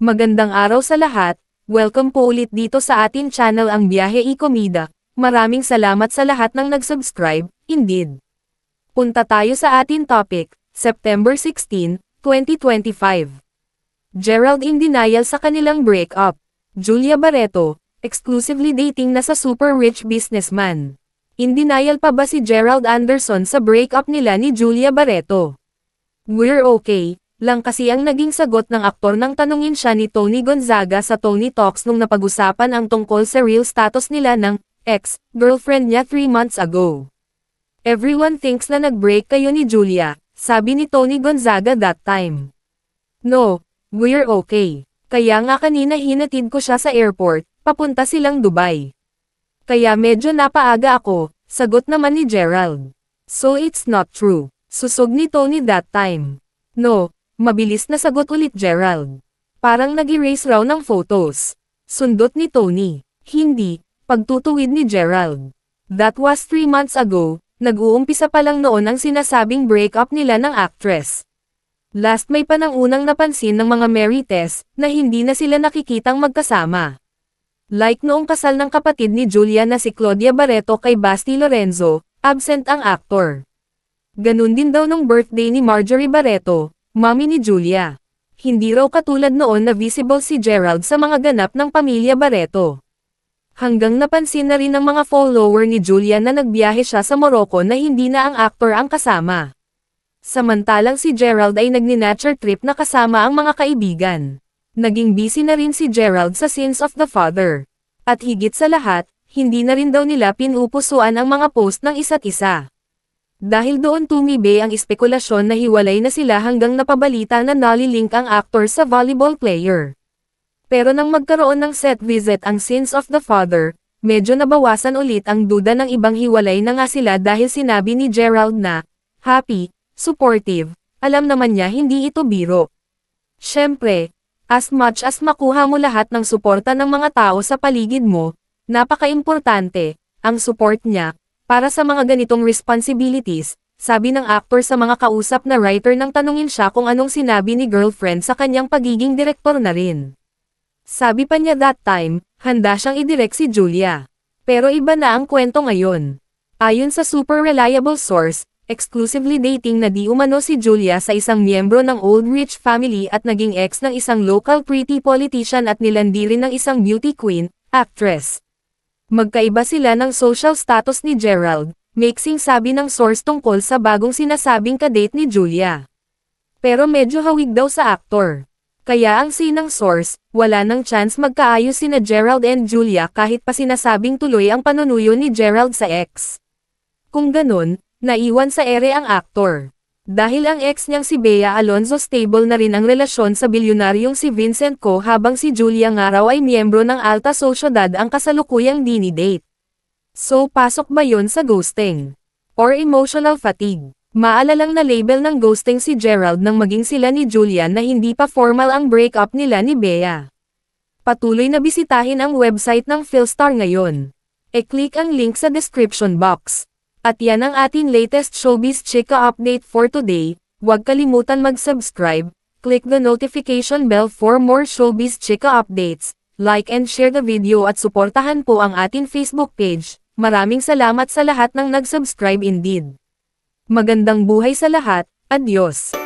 Magandang araw sa lahat, welcome po ulit dito sa atin channel ang Biyahe y Komida. Maraming salamat sa lahat ng nag-subscribe, indeed. Punta tayo sa atin topic, September 16, 2025. Gerald in denial sa kanilang breakup. Julia Barreto, exclusively dating na sa super rich businessman. In denial pa ba si Gerald Anderson sa breakup nila ni Julia Barreto? "We're okay" lang kasi ang naging sagot ng aktor nang tanungin siya ni Tony Gonzaga sa Tony Talks nung napag-usapan ang tungkol sa real status nila ng ex-girlfriend niya 3 months ago. "Everyone thinks na nag-break kayo ni Julia," sabi ni Tony Gonzaga that time. "No, we're okay. Kaya nga kanina hinatid ko siya sa airport, papunta silang Dubai. Kaya medyo napaaga ako," sagot naman ni Gerald. "So it's not true," susog ni Tony that time. "No," mabilis na sagot ulit Gerald. "Parang nag-erase raw ng photos." Sundot ni Tony. "Hindi," pagtutuwid ni Gerald. "That was 3 months ago, nag-uumpisa pa lang noon ang sinasabing breakup nila ng actress. Last May pa nang unang napansin ng mga Marites, na hindi na sila nakikitang magkasama. Like noong kasal ng kapatid ni Julia na si Claudia Barreto kay Basti Lorenzo, absent ang aktor. Ganun din daw nung birthday ni Marjorie Barreto, mami ni Julia. Hindi raw katulad noon na visible si Gerald sa mga ganap ng pamilya Barreto. Hanggang napansin na rin ng mga follower ni Julia na nagbiyahe siya sa Morocco na hindi na ang aktor ang kasama. Samantalang si Gerald ay nagni-nature trip na kasama ang mga kaibigan. Naging busy na rin si Gerald sa Sins of the Father. At higit sa lahat, hindi na rin daw nila pinupusuan ang mga post ng isa't isa. Dahil doon tumibe ang espekulasyon na hiwalay na sila hanggang napabalita na nalilink ang aktor sa volleyball player. Pero nang magkaroon ng set visit ang Sins of the Father, medyo nabawasan ulit ang duda ng ibang hiwalay na nga sila dahil sinabi ni Gerald na, happy, supportive, alam naman niya hindi ito biro. Syempre, as much as makuha mo lahat ng suporta ng mga tao sa paligid mo, napaka-importante, ang support niya, para sa mga ganitong responsibilities, sabi ng aktor sa mga kausap na writer nang tanungin siya kung anong sinabi ni girlfriend sa kanyang pagiging direktor na rin. Sabi pa niya that time, handa siyang idirect si Julia. Pero iba na ang kwento ngayon. Ayon sa super reliable source, exclusively dating na di umano si Julia sa isang miyembro ng old rich family at naging ex ng isang local pretty politician at nilandi rin ng isang beauty queen, actress. Magkaiba sila ng social status ni Gerald, mixing sabi ng source tungkol sa bagong sinasabing kadate ni Julia. Pero medyo hawig daw sa aktor. Kaya ang sinang source, wala nang chance magkaayos sina Gerald and Julia kahit pa sinasabing tuloy ang panunuyo ni Gerald sa ex. Kung ganun, naiwan sa ere ang aktor. Dahil ang ex niyang si Bea Alonzo stable na rin ang relasyon sa bilyonaryong si Vincent Co habang si Julia nga raw ay miyembro ng alta sosyedad ang kasalukuyang dinidate. So pasok ba yun sa ghosting? Or emotional fatigue? Maalalang na label ng ghosting si Gerald nang maging sila ni Julia na hindi pa formal ang breakup nila ni Bea. Patuloy na bisitahin ang website ng Philstar ngayon. E-click ang link sa description box. At yan ang ating latest showbiz chika update for today. Huwag kalimutan mag-subscribe, click the notification bell for more showbiz chika updates, like and share the video at suportahan po ang ating Facebook page. Maraming salamat sa lahat ng nag-subscribe indeed. Magandang buhay sa lahat, adios!